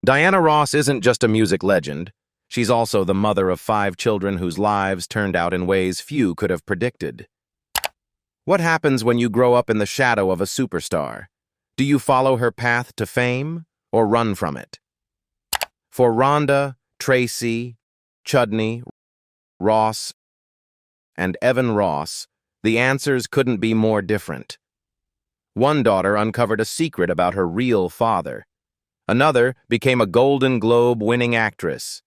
Diana Ross isn't just a music legend. She's also the mother of 5 children whose lives turned out in ways few could have predicted. What happens when you grow up in the shadow of a superstar? Do you follow her path to fame or run from it? For Rhonda, Tracy, Chudney, Ross, and Evan Ross, the answers couldn't be more different. One daughter uncovered a secret about her real father. Another became a Golden Globe-winning actress.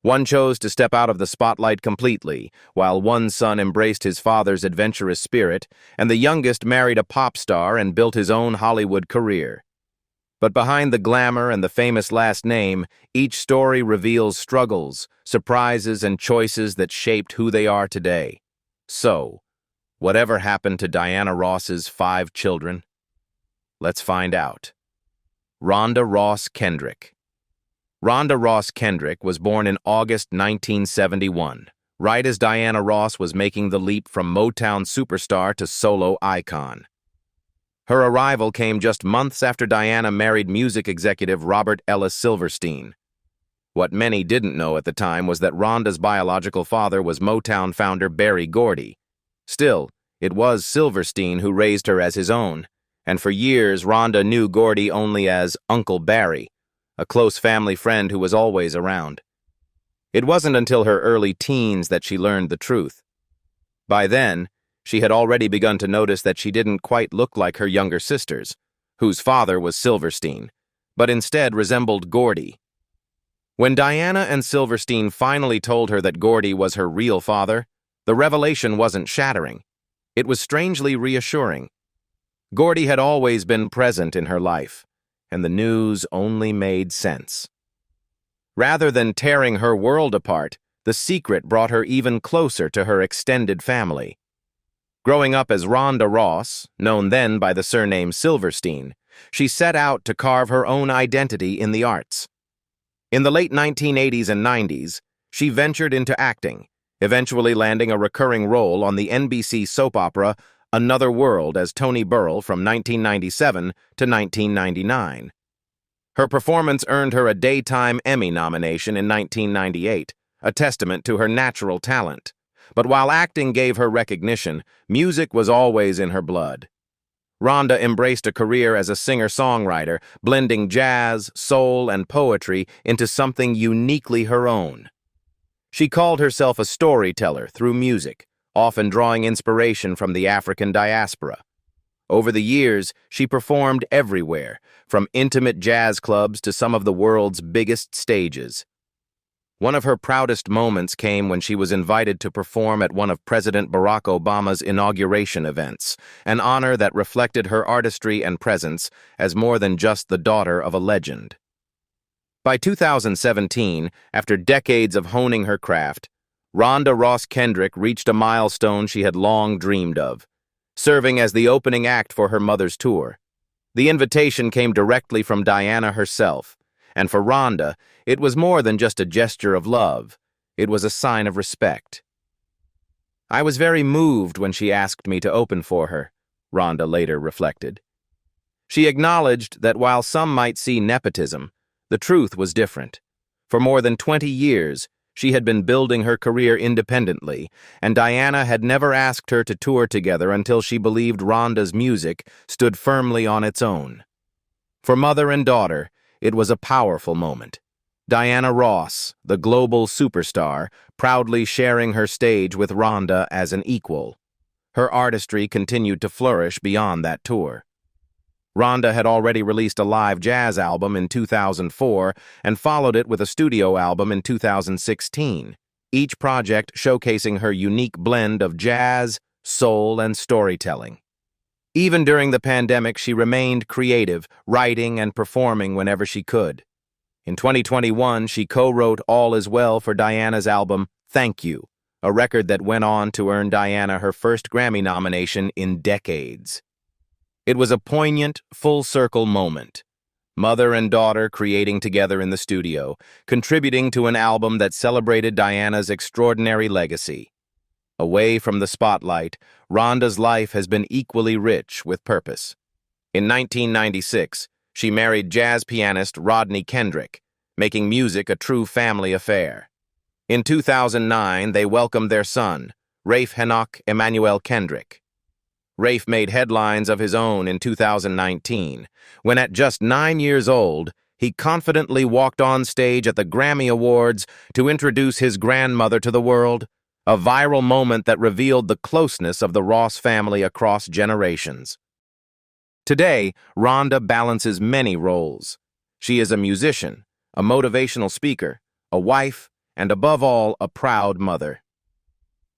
One chose to step out of the spotlight completely, while one son embraced his father's adventurous spirit, and the youngest married a pop star and built his own Hollywood career. But behind the glamour and the famous last name, each story reveals struggles, surprises, and choices that shaped who they are today. So, whatever happened to Diana Ross's 5 children? Let's find out. Rhonda Ross Kendrick. Rhonda Ross Kendrick was born in August 1971, right as Diana Ross was making the leap from Motown superstar to solo icon. Her arrival came just months after Diana married music executive Robert Ellis Silverstein. What many didn't know at the time was that Rhonda's biological father was Motown founder Berry Gordy. Still, it was Silverstein who raised her as his own, and for years Rhonda knew Gordy only as Uncle Barry, a close family friend who was always around. It wasn't until her early teens that she learned the truth. By then, she had already begun to notice that she didn't quite look like her younger sisters, whose father was Silverstein, but instead resembled Gordy. When Diana and Silverstein finally told her that Gordy was her real father, the revelation wasn't shattering. It was strangely reassuring. Gordy had always been present in her life, and the news only made sense. Rather than tearing her world apart, the secret brought her even closer to her extended family. Growing up as Rhonda Ross, known then by the surname Silverstein, she set out to carve her own identity in the arts. In the late 1980s and 90s, she ventured into acting, eventually landing a recurring role on the NBC soap opera Another World as Tony Burrell from 1997 to 1999. Her performance earned her a Daytime Emmy nomination in 1998, a testament to her natural talent. But while acting gave her recognition, music was always in her blood. Rhonda embraced a career as a singer-songwriter, blending jazz, soul, and poetry into something uniquely her own. She called herself a storyteller through music, often drawing inspiration from the African diaspora. Over the years, she performed everywhere, from intimate jazz clubs to some of the world's biggest stages. One of her proudest moments came when she was invited to perform at one of President Barack Obama's inauguration events, an honor that reflected her artistry and presence as more than just the daughter of a legend. By 2017, after decades of honing her craft, Rhonda Ross Kendrick reached a milestone she had long dreamed of, serving as the opening act for her mother's tour. The invitation came directly from Diana herself, and for Rhonda, it was more than just a gesture of love. It was a sign of respect. "I was very moved when she asked me to open for her," Rhonda later reflected. She acknowledged that while some might see nepotism, the truth was different. For more than 20 years, she had been building her career independently, and Diana had never asked her to tour together until she believed Rhonda's music stood firmly on its own. For mother and daughter, it was a powerful moment. Diana Ross, the global superstar, proudly sharing her stage with Rhonda as an equal. Her artistry continued to flourish beyond that tour. Rhonda had already released a live jazz album in 2004 and followed it with a studio album in 2016, each project showcasing her unique blend of jazz, soul, and storytelling. Even during the pandemic, she remained creative, writing and performing whenever she could. In 2021, she co-wrote All Is Well for Diana's album, Thank You, a record that went on to earn Diana her first Grammy nomination in decades. It was a poignant, full-circle moment. Mother and daughter creating together in the studio, contributing to an album that celebrated Diana's extraordinary legacy. Away from the spotlight, Rhonda's life has been equally rich with purpose. In 1996, she married jazz pianist Chudney Kendrick, making music a true family affair. In 2009, they welcomed their son, Rafe Henoch Emmanuel Kendrick. Rafe made headlines of his own in 2019, when at just 9 years old, he confidently walked on stage at the Grammy Awards to introduce his grandmother to the world, a viral moment that revealed the closeness of the Ross family across generations. Today, Rhonda balances many roles. She is a musician, a motivational speaker, a wife, and above all, a proud mother.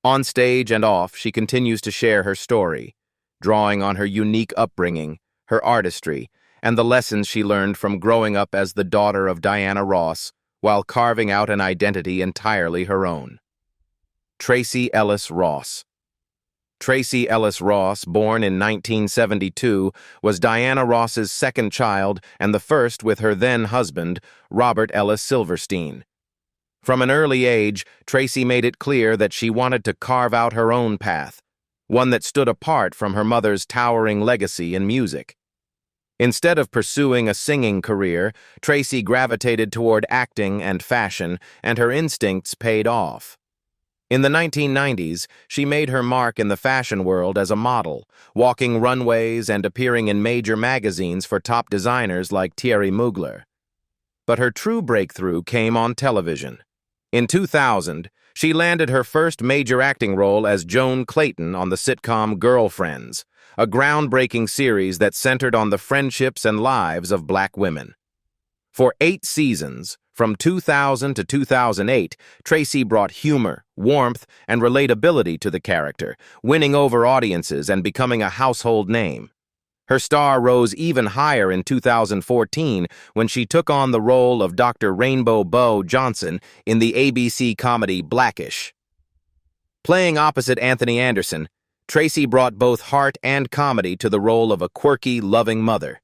On stage and off, she continues to share her story, drawing on her unique upbringing, her artistry, and the lessons she learned from growing up as the daughter of Diana Ross while carving out an identity entirely her own. Tracy Ellis Ross. Tracy Ellis Ross, born in 1972, was Diana Ross's second child and the first with her then-husband, Robert Ellis Silverstein. From an early age, Tracy made it clear that she wanted to carve out her own path, one that stood apart from her mother's towering legacy in music. Instead of pursuing a singing career, Tracy gravitated toward acting and fashion, and her instincts paid off. In the 1990s, she made her mark in the fashion world as a model, walking runways and appearing in major magazines for top designers like Thierry Mugler. But her true breakthrough came on television. In 2000, she landed her first major acting role as Joan Clayton on the sitcom Girlfriends, a groundbreaking series that centered on the friendships and lives of Black women. For 8 seasons, from 2000 to 2008, Tracy brought humor, warmth, and relatability to the character, winning over audiences and becoming a household name. Her star rose even higher in 2014 when she took on the role of Dr. Rainbow Beau Johnson in the ABC comedy Blackish. Playing opposite Anthony Anderson, Tracy brought both heart and comedy to the role of a quirky, loving mother.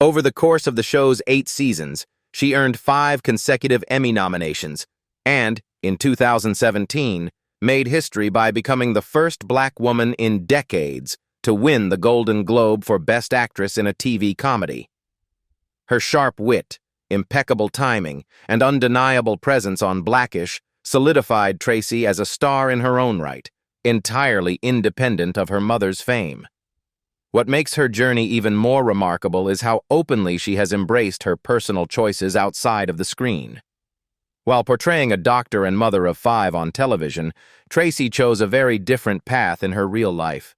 Over the course of the show's 8 seasons, she earned 5 consecutive Emmy nominations and, in 2017, made history by becoming the first Black woman in decades to win the Golden Globe for Best Actress in a TV comedy. Her sharp wit, impeccable timing, and undeniable presence on Blackish solidified Tracy as a star in her own right, entirely independent of her mother's fame. What makes her journey even more remarkable is how openly she has embraced her personal choices outside of the screen. While portraying a doctor and mother of 5 on television, Tracy chose a very different path in her real life.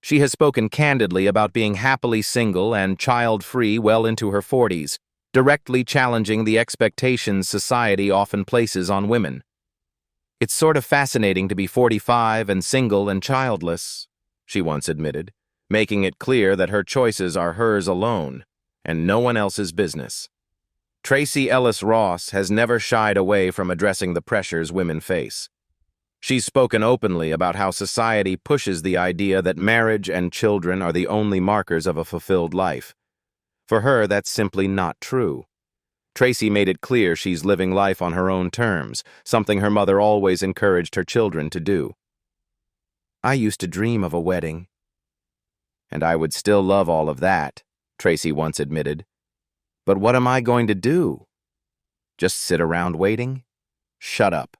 She has spoken candidly about being happily single and child-free well into her 40s, directly challenging the expectations society often places on women. "It's sort of fascinating to be 45 and single and childless," she once admitted, making it clear that her choices are hers alone and no one else's business. Tracy Ellis Ross has never shied away from addressing the pressures women face. She's spoken openly about how society pushes the idea that marriage and children are the only markers of a fulfilled life. For her, that's simply not true. Tracy made it clear she's living life on her own terms, something her mother always encouraged her children to do. "I used to dream of a wedding. And I would still love all of that," Tracy once admitted. "But what am I going to do? Just sit around waiting? Shut up.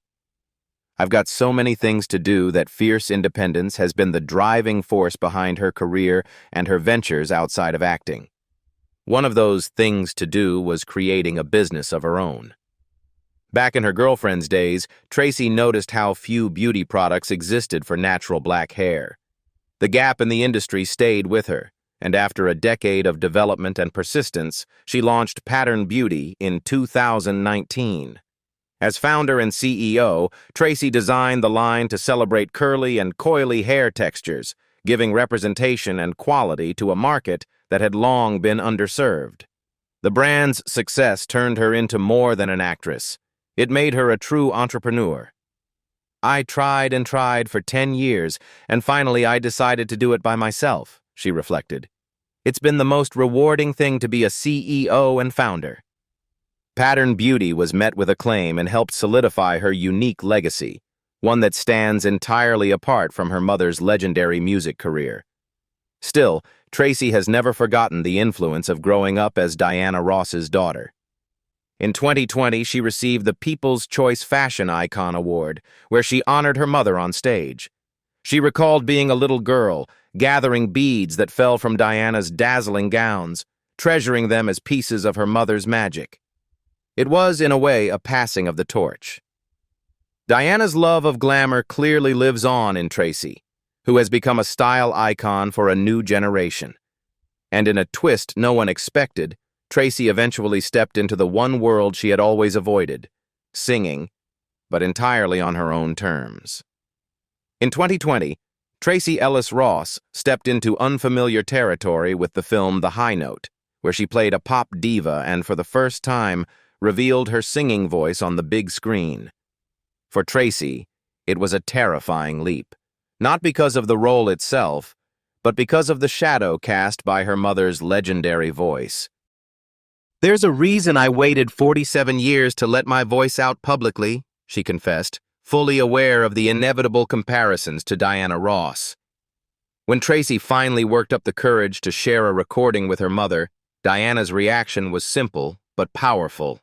I've got so many things to do that fierce independence has been the driving force behind her career and her ventures outside of acting. One of those things to do was creating a business of her own." Back in her Girlfriends days, Tracy noticed how few beauty products existed for natural black hair. The gap in the industry stayed with her, and after a decade of development and persistence, she launched Pattern Beauty in 2019. As founder and CEO, Tracy designed the line to celebrate curly and coily hair textures, giving representation and quality to a market that had long been underserved. The brand's success turned her into more than an actress. It made her a true entrepreneur. "I tried and tried for 10 years, and finally I decided to do it by myself," she reflected. "It's been the most rewarding thing to be a CEO and founder." Pattern Beauty was met with acclaim and helped solidify her unique legacy, one that stands entirely apart from her mother's legendary music career. Still, Tracy has never forgotten the influence of growing up as Diana Ross's daughter. In 2020, she received the People's Choice Fashion Icon Award, where she honored her mother on stage. She recalled being a little girl, gathering beads that fell from Diana's dazzling gowns, treasuring them as pieces of her mother's magic. It was, in a way, a passing of the torch. Diana's love of glamour clearly lives on in Tracy, who has become a style icon for a new generation. And in a twist no one expected, Tracy eventually stepped into the one world she had always avoided, singing, but entirely on her own terms. In 2020, Tracy Ellis Ross stepped into unfamiliar territory with the film The High Note, where she played a pop diva and for the first time revealed her singing voice on the big screen. For Tracy, it was a terrifying leap, not because of the role itself, but because of the shadow cast by her mother's legendary voice. "There's a reason I waited 47 years to let my voice out publicly," she confessed, fully aware of the inevitable comparisons to Diana Ross. When Tracy finally worked up the courage to share a recording with her mother, Diana's reaction was simple but powerful.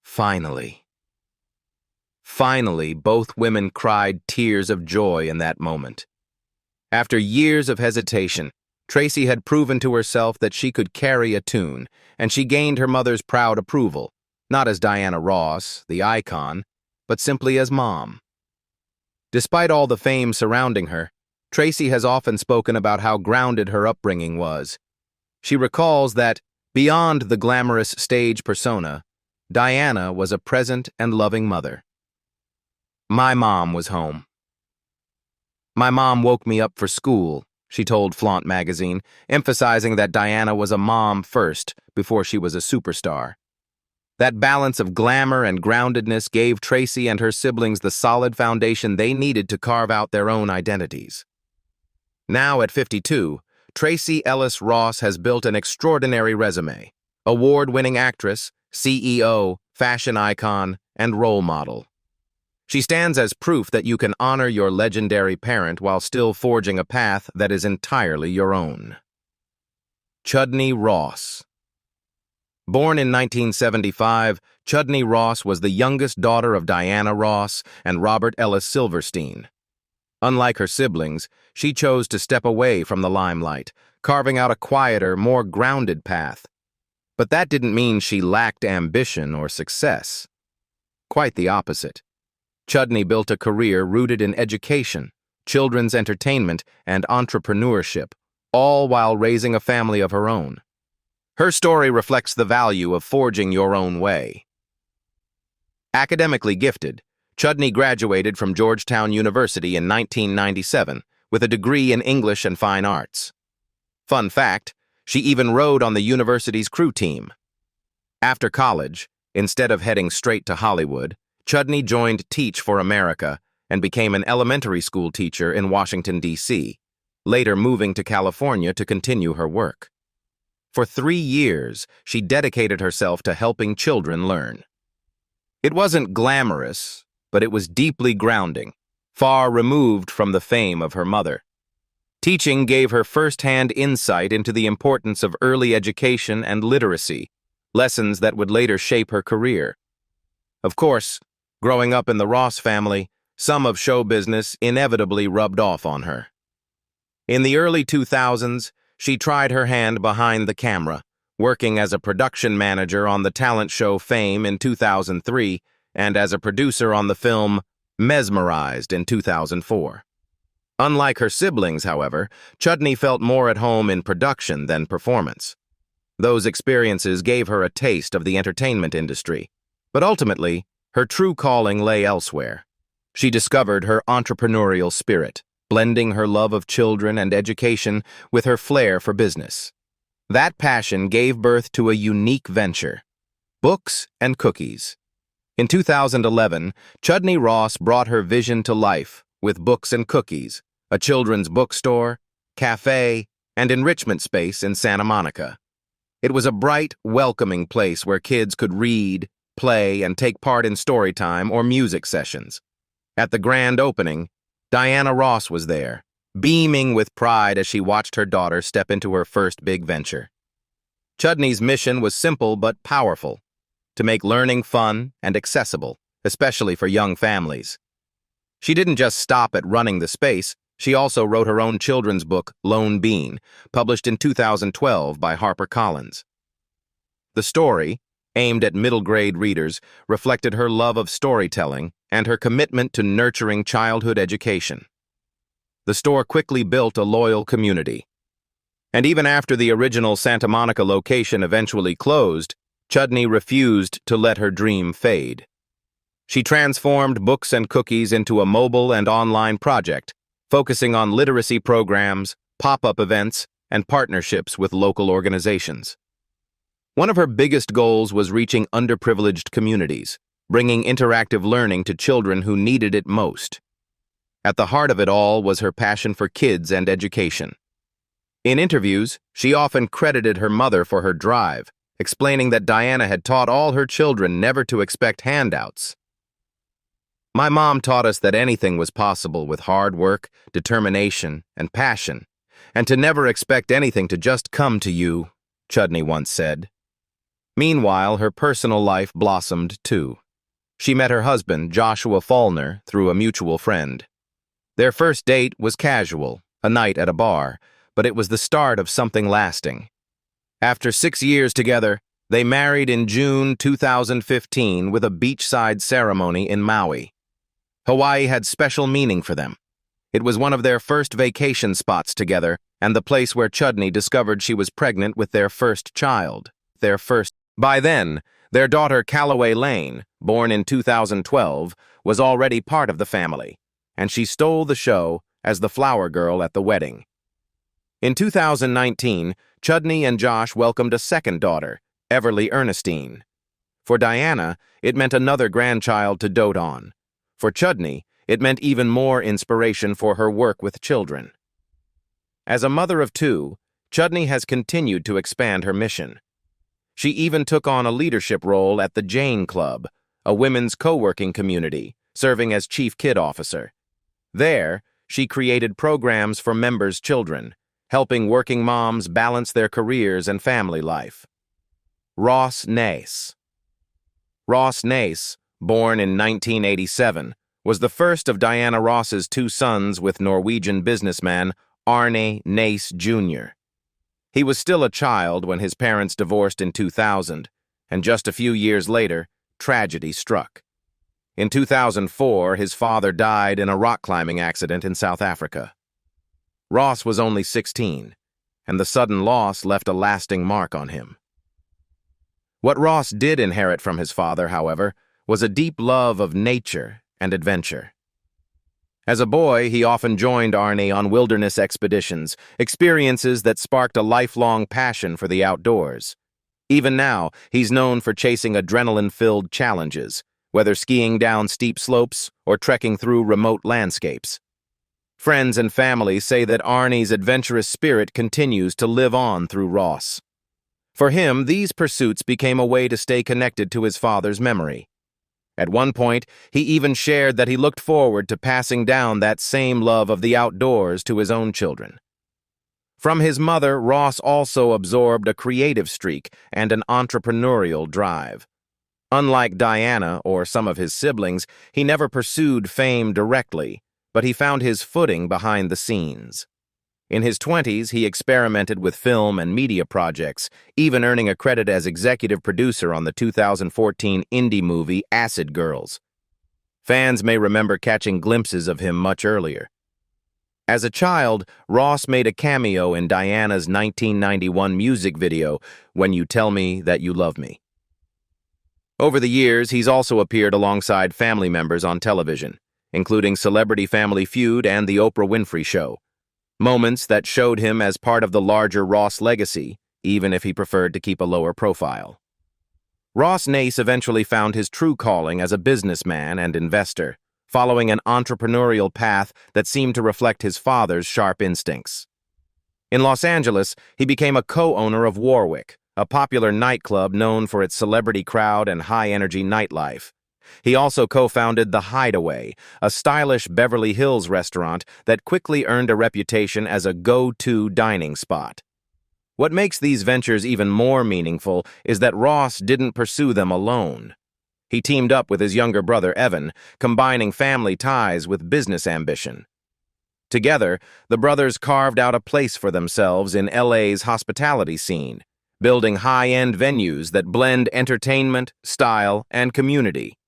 Finally. Finally, both women cried tears of joy in that moment. After years of hesitation, Tracy had proven to herself that she could carry a tune, and she gained her mother's proud approval, not as Diana Ross, the icon, but simply as mom. Despite all the fame surrounding her, Tracy has often spoken about how grounded her upbringing was. She recalls that, beyond the glamorous stage persona, Diana was a present and loving mother. "My mom was home. My mom woke me up for school," she told Flaunt magazine, emphasizing that Diana was a mom first before she was a superstar. That balance of glamour and groundedness gave Tracy and her siblings the solid foundation they needed to carve out their own identities. Now at 52, Tracy Ellis Ross has built an extraordinary resume: award-winning actress, CEO, fashion icon, and role model. She stands as proof that you can honor your legendary parent while still forging a path that is entirely your own. Chudney Ross. Born in 1975, Chudney Ross was the youngest daughter of Diana Ross and Robert Ellis Silverstein. Unlike her siblings, she chose to step away from the limelight, carving out a quieter, more grounded path. But that didn't mean she lacked ambition or success. Quite the opposite. Chudney built a career rooted in education, children's entertainment, and entrepreneurship, all while raising a family of her own. Her story reflects the value of forging your own way. Academically gifted, Chudney graduated from Georgetown University in 1997 with a degree in English and Fine Arts. Fun fact, she even rode on the university's crew team. After college, instead of heading straight to Hollywood, Chudney joined Teach for America and became an elementary school teacher in Washington, D.C., later moving to California to continue her work. For 3 years, she dedicated herself to helping children learn. It wasn't glamorous, but it was deeply grounding, far removed from the fame of her mother. Teaching gave her first-hand insight into the importance of early education and literacy, lessons that would later shape her career. Of course, growing up in the Ross family, some of show business inevitably rubbed off on her. In the early 2000s, she tried her hand behind the camera, working as a production manager on the talent show Fame in 2003 and as a producer on the film Mesmerized in 2004. Unlike her siblings, however, Chudney felt more at home in production than performance. Those experiences gave her a taste of the entertainment industry, but ultimately, her true calling lay elsewhere. She discovered her entrepreneurial spirit, blending her love of children and education with her flair for business. That passion gave birth to a unique venture: books and cookies. In 2011, Chudney Ross brought her vision to life with Books and Cookies, a children's bookstore, cafe, and enrichment space in Santa Monica. It was a bright, welcoming place where kids could read, play, and take part in story time or music sessions. At the grand opening, Diana Ross was there, beaming with pride as she watched her daughter step into her first big venture. Chudney's mission was simple but powerful: to make learning fun and accessible, especially for young families. She didn't just stop at running the space, she also wrote her own children's book, Lone Bean, published in 2012 by HarperCollins. The story, aimed at middle-grade readers, reflected her love of storytelling and her commitment to nurturing childhood education. The store quickly built a loyal community. And even after the original Santa Monica location eventually closed, Chudney refused to let her dream fade. She transformed Books and Cookies into a mobile and online project, focusing on literacy programs, pop-up events, and partnerships with local organizations. One of her biggest goals was reaching underprivileged communities, bringing interactive learning to children who needed it most. At the heart of it all was her passion for kids and education. In interviews, she often credited her mother for her drive, explaining that Diana had taught all her children never to expect handouts. "My mom taught us that anything was possible with hard work, determination, and passion, and to never expect anything to just come to you," Chudney once said. Meanwhile, her personal life blossomed too. She met her husband, Joshua Faulner, through a mutual friend. Their first date was casual, a night at a bar, but it was the start of something lasting. After 6 years together, they married in June 2015 with a beachside ceremony in Maui. Hawaii had special meaning for them. It was one of their first vacation spots together, and the place where Chudney discovered she was pregnant with their first child. By then, their daughter Callaway Lane, born in 2012, was already part of the family, and she stole the show as the flower girl at the wedding. In 2019, Chudney and Josh welcomed a second daughter, Everly Ernestine. For Diana, it meant another grandchild to dote on. For Chudney, it meant even more inspiration for her work with children. As a mother of two, Chudney has continued to expand her mission. She even took on a leadership role at the Jane Club, a women's co-working community, serving as chief kid officer. There, she created programs for members' children, helping working moms balance their careers and family life. Ross Nace. Ross Nace, born in 1987, was the first of Diana Ross's two sons with Norwegian businessman Arne Nace Jr. He was still a child when his parents divorced in 2000, and just a few years later, tragedy struck. In 2004, his father died in a rock climbing accident in South Africa. Ross was only 16, and the sudden loss left a lasting mark on him. What Ross did inherit from his father, however, was a deep love of nature and adventure. As a boy, he often joined Arne on wilderness expeditions, experiences that sparked a lifelong passion for the outdoors. Even now, he's known for chasing adrenaline-filled challenges, whether skiing down steep slopes or trekking through remote landscapes. Friends and family say that Arne's adventurous spirit continues to live on through Ross. For him, these pursuits became a way to stay connected to his father's memory. At one point, he even shared that he looked forward to passing down that same love of the outdoors to his own children. From his mother, Ross also absorbed a creative streak and an entrepreneurial drive. Unlike Diana or some of his siblings, he never pursued fame directly, but he found his footing behind the scenes. In his 20s, he experimented with film and media projects, even earning a credit as executive producer on the 2014 indie movie Acid Girls. Fans may remember catching glimpses of him much earlier. As a child, Ross made a cameo in Diana's 1991 music video, When You Tell Me That You Love Me. Over the years, he's also appeared alongside family members on television, including Celebrity Family Feud and The Oprah Winfrey Show. Moments that showed him as part of the larger Ross legacy, even if he preferred to keep a lower profile. Ross Nace eventually found his true calling as a businessman and investor, following an entrepreneurial path that seemed to reflect his father's sharp instincts. In Los Angeles, he became a co-owner of Warwick, a popular nightclub known for its celebrity crowd and high-energy nightlife. He also co-founded The Hideaway, a stylish Beverly Hills restaurant that quickly earned a reputation as a go-to dining spot. What makes these ventures even more meaningful is that Ross didn't pursue them alone. He teamed up with his younger brother, Evan, combining family ties with business ambition. Together, the brothers carved out a place for themselves in LA's hospitality scene, building high-end venues that blend entertainment, style, and community.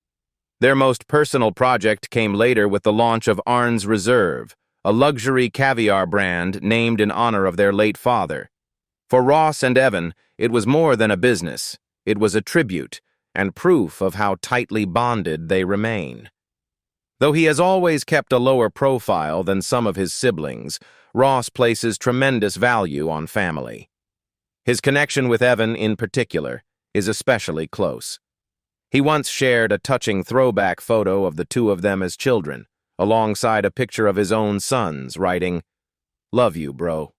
Their most personal project came later with the launch of Arnes Reserve, a luxury caviar brand named in honor of their late father. For Ross and Evan, it was more than a business. It was a tribute and proof of how tightly bonded they remain. Though he has always kept a lower profile than some of his siblings, Ross places tremendous value on family. His connection with Evan, in particular, is especially close. He once shared a touching throwback photo of the two of them as children, alongside a picture of his own sons, writing, "Love you, bro.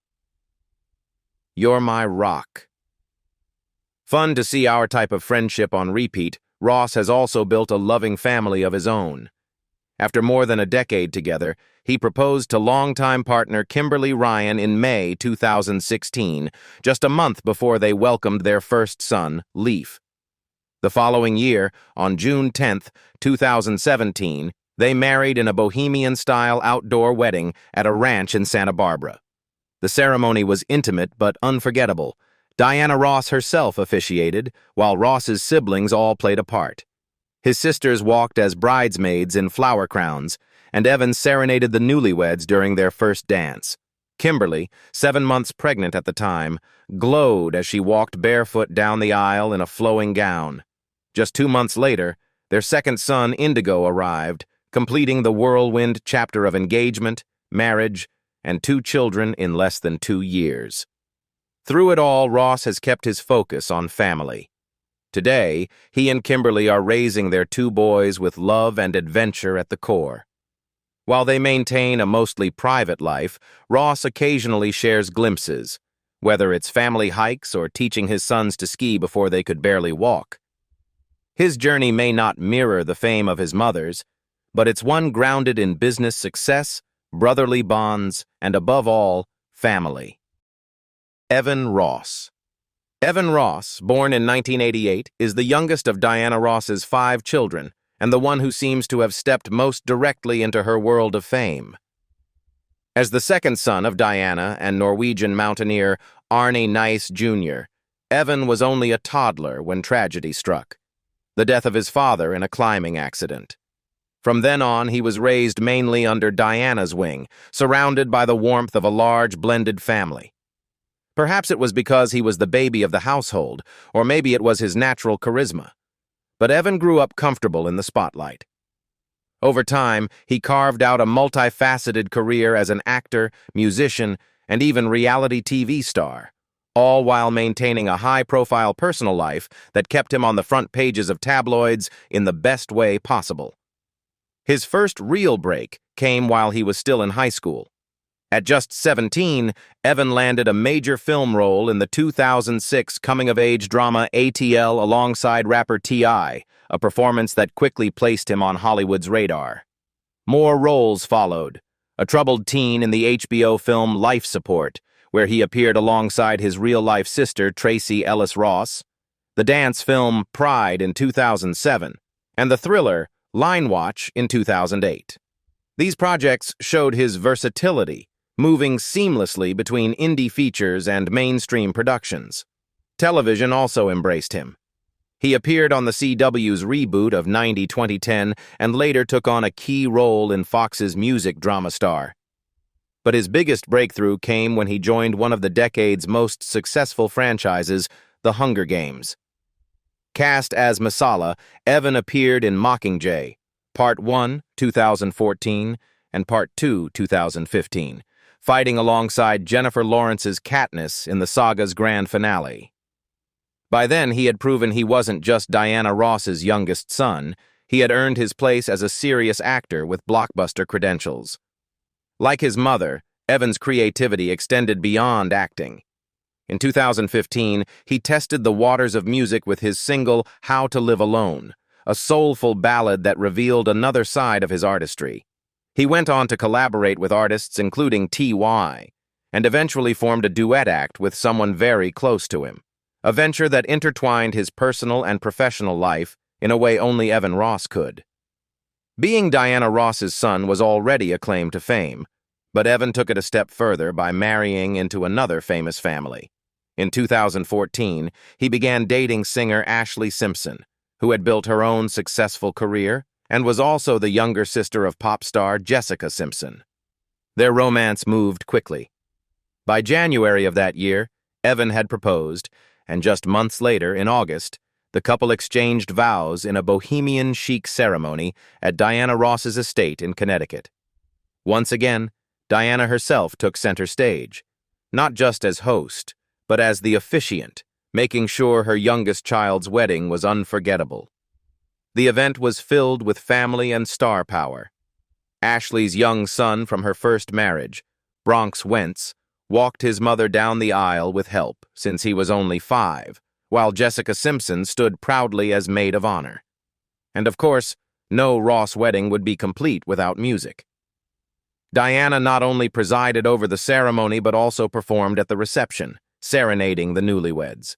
You're my rock." Fun to see our type of friendship on repeat, Ross has also built a loving family of his own. After more than a decade together, he proposed to longtime partner Kimberly Ryan in May 2016, just a month before they welcomed their first son, Leaf. The following year, on June 10, 2017, they married in a bohemian-style outdoor wedding at a ranch in Santa Barbara. The ceremony was intimate but unforgettable. Diana Ross herself officiated, while Ross's siblings all played a part. His sisters walked as bridesmaids in flower crowns, and Evan serenaded the newlyweds during their first dance. Kimberly, 7 months pregnant at the time, glowed as she walked barefoot down the aisle in a flowing gown. Just 2 months later, their second son, Indigo, arrived, completing the whirlwind chapter of engagement, marriage, and 2 children in less than 2 years. Through it all, Ross has kept his focus on family. Today, he and Kimberly are raising their 2 boys with love and adventure at the core. While they maintain a mostly private life, Ross occasionally shares glimpses, whether it's family hikes or teaching his sons to ski before they could barely walk. His journey may not mirror the fame of his mother's, but it's one grounded in business success, brotherly bonds, and above all, family. Evan Ross. Evan Ross, born in 1988, is the youngest of Diana Ross's 5 children and the one who seems to have stepped most directly into her world of fame. As the second son of Diana and Norwegian mountaineer Arne Nace Jr., Evan was only a toddler when tragedy struck, the death of his father in a climbing accident. From then on, he was raised mainly under Diana's wing, surrounded by the warmth of a large blended family. Perhaps it was because he was the baby of the household, or maybe it was his natural charisma. But Evan grew up comfortable in the spotlight. Over time, he carved out a multifaceted career as an actor, musician, and even reality TV star, all while maintaining a high-profile personal life that kept him on the front pages of tabloids in the best way possible. His first real break came while he was still in high school. At just 17, Evan landed a major film role in the 2006 coming-of-age drama ATL alongside rapper T.I., a performance that quickly placed him on Hollywood's radar. More roles followed: a troubled teen in the HBO film Life Support, where he appeared alongside his real-life sister Tracy Ellis Ross, the dance film Pride in 2007, and the thriller Line Watch in 2008. These projects showed his versatility, moving seamlessly between indie features and mainstream productions. Television also embraced him. He appeared on the CW's reboot of 90-2010 and later took on a key role in Fox's music drama Star. But his biggest breakthrough came when he joined one of the decade's most successful franchises, The Hunger Games. Cast as Masala, Evan appeared in Mockingjay, Part 1, 2014, and Part 2, 2015, fighting alongside Jennifer Lawrence's Katniss in the saga's grand finale. By then, he had proven he wasn't just Diana Ross's youngest son. He had earned his place as a serious actor with blockbuster credentials. Like his mother, Evan's creativity extended beyond acting. In 2015, he tested the waters of music with his single How to Live Alone, a soulful ballad that revealed another side of his artistry. He went on to collaborate with artists including T.Y. and eventually formed a duet act with someone very close to him, a venture that intertwined his personal and professional life in a way only Evan Ross could. Being Diana Ross's son was already a claim to fame, but Evan took it a step further by marrying into another famous family. In 2014, he began dating singer Ashlee Simpson, who had built her own successful career and was also the younger sister of pop star Jessica Simpson. Their romance moved quickly. By January of that year, Evan had proposed, and just months later, in August, the couple exchanged vows in a bohemian chic ceremony at Diana Ross's estate in Connecticut. Once again, Diana herself took center stage, not just as host, but as the officiant, making sure her youngest child's wedding was unforgettable. The event was filled with family and star power. Ashlee's young son from her first marriage, Bronx Wentz, walked his mother down the aisle with help since he was only 5, while Jessica Simpson stood proudly as maid of honor. And of course, no Ross wedding would be complete without music. Diana not only presided over the ceremony but also performed at the reception, serenading the newlyweds.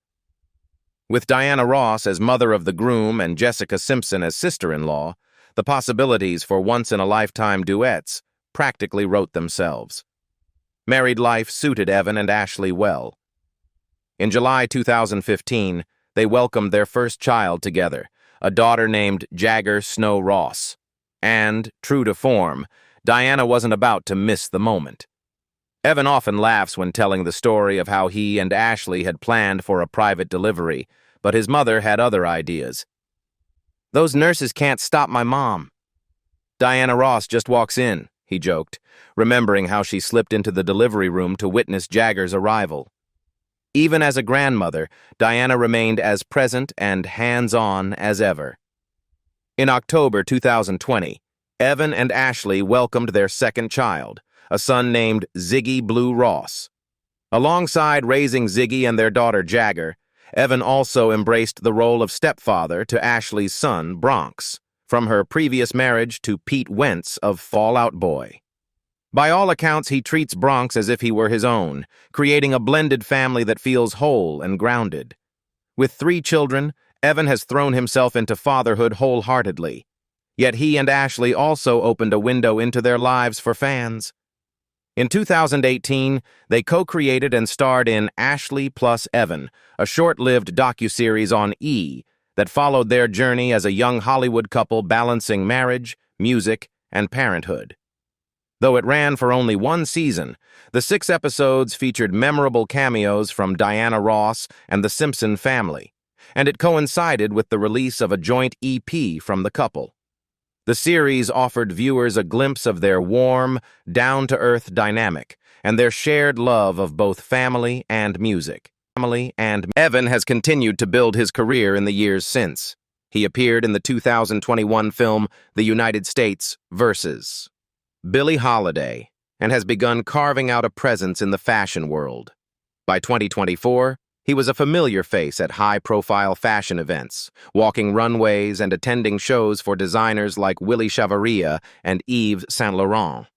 With Diana Ross as mother of the groom and Jessica Simpson as sister-in-law, the possibilities for once-in-a-lifetime duets practically wrote themselves. Married life suited Evan and Ashlee well. In July 2015, they welcomed their first child together, a daughter named Jagger Snow Ross. And, true to form, Diana wasn't about to miss the moment. Evan often laughs when telling the story of how he and Ashlee had planned for a private delivery, but his mother had other ideas. "Those nurses can't stop my mom." "Diana Ross just walks in," he joked, remembering how she slipped into the delivery room to witness Jagger's arrival. Even as a grandmother, Diana remained as present and hands-on as ever. In October 2020, Evan and Ashlee welcomed their second child, a son named Ziggy Blue Ross. Alongside raising Ziggy and their daughter Jagger, Evan also embraced the role of stepfather to Ashlee's son, Bronx, from her previous marriage to Pete Wentz of Fall Out Boy. By all accounts, he treats Bronx as if he were his own, creating a blended family that feels whole and grounded. With 3 children, Evan has thrown himself into fatherhood wholeheartedly. Yet he and Ashlee also opened a window into their lives for fans. In 2018, they co-created and starred in Ashlee plus Evan, a short-lived docuseries on E! That followed their journey as a young Hollywood couple balancing marriage, music, and parenthood. Though it ran for only 1 season, the 6 episodes featured memorable cameos from Diana Ross and the Simpson family, and it coincided with the release of a joint EP from the couple. The series offered viewers a glimpse of their warm, down-to-earth dynamic and their shared love of both family and music. Evan has continued to build his career in the years since. He appeared in the 2021 film The United States vs. Billie Holiday and has begun carving out a presence in the fashion world. By 2024, he was a familiar face at high-profile fashion events, walking runways and attending shows for designers like Willy Chavarria and Yves Saint Laurent.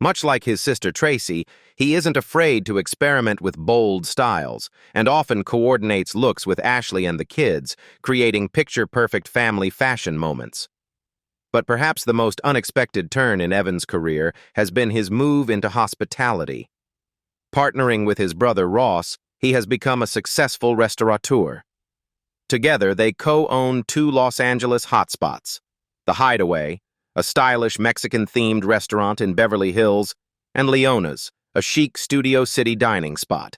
Much like his sister Tracy, he isn't afraid to experiment with bold styles and often coordinates looks with Ashlee and the kids, creating picture-perfect family fashion moments. But perhaps the most unexpected turn in Evan's career has been his move into hospitality. Partnering with his brother Ross, he has become a successful restaurateur. Together, they co-own 2 Los Angeles hotspots, The Hideaway, a stylish Mexican-themed restaurant in Beverly Hills, and Leona's, a chic Studio City dining spot.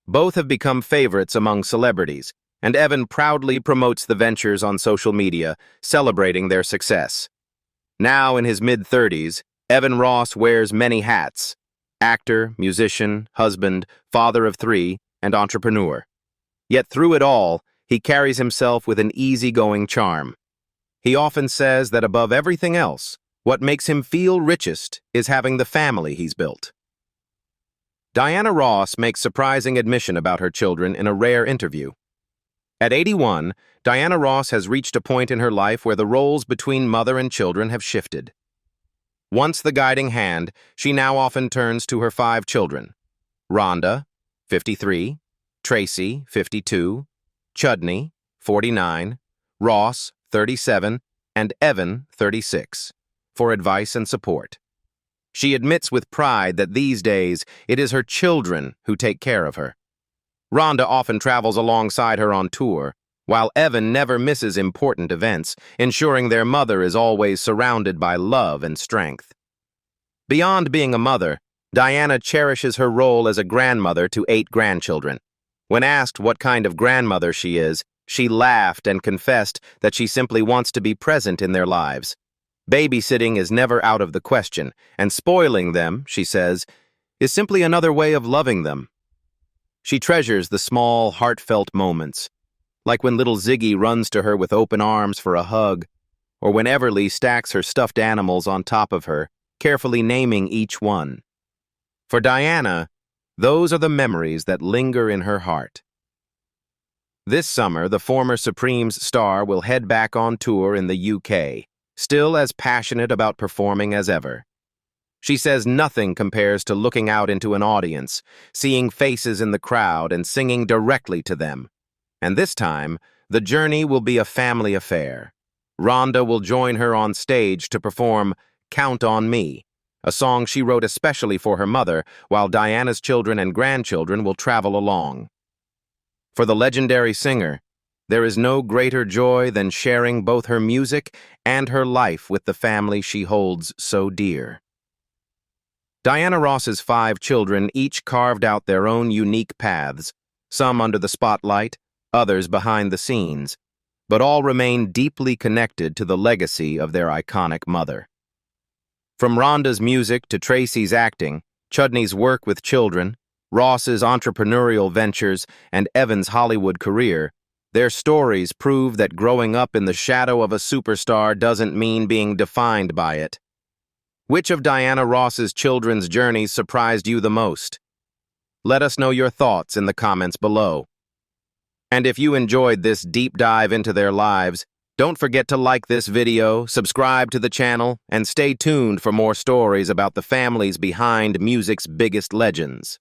Both have become favorites among celebrities, and Evan proudly promotes the ventures on social media, celebrating their success. Now in his mid-30s, Evan Ross wears many hats: actor, musician, husband, father of 3, and entrepreneur. Yet through it all, he carries himself with an easygoing charm. He often says that above everything else, what makes him feel richest is having the family he's built. Diana Ross makes surprising admission about her children in a rare interview. At 81, Diana Ross has reached a point in her life where the roles between mother and children have shifted. Once the guiding hand, she now often turns to her 5 children, Rhonda, 53, Tracy, 52, Chudney, 49, Ross, 37, and Evan, 36, for advice and support. She admits with pride that these days it is her children who take care of her. Rhonda often travels alongside her on tour, while Evan never misses important events, ensuring their mother is always surrounded by love and strength. Beyond being a mother, Diana cherishes her role as a grandmother to 8 grandchildren. When asked what kind of grandmother she is, she laughed and confessed that she simply wants to be present in their lives. Babysitting is never out of the question, and spoiling them, she says, is simply another way of loving them. She treasures the small, heartfelt moments, like when little Ziggy runs to her with open arms for a hug, or when Everly stacks her stuffed animals on top of her, carefully naming each one. For Diana, those are the memories that linger in her heart. This summer, the former Supremes star will head back on tour in the UK, still as passionate about performing as ever. She says nothing compares to looking out into an audience, seeing faces in the crowd and singing directly to them. And this time, the journey will be a family affair. Rhonda will join her on stage to perform Count on Me, a song she wrote especially for her mother, while Diana's children and grandchildren will travel along. For the legendary singer, there is no greater joy than sharing both her music and her life with the family she holds so dear. Diana Ross's 5 children each carved out their own unique paths, some under the spotlight, others behind the scenes, but all remain deeply connected to the legacy of their iconic mother. From Rhonda's music to Tracy's acting, Chudney's work with children, Ross's entrepreneurial ventures, and Evan's Hollywood career, their stories prove that growing up in the shadow of a superstar doesn't mean being defined by it. Which of Diana Ross's children's journeys surprised you the most? Let us know your thoughts in the comments below. And if you enjoyed this deep dive into their lives, don't forget to like this video, subscribe to the channel, and stay tuned for more stories about the families behind music's biggest legends.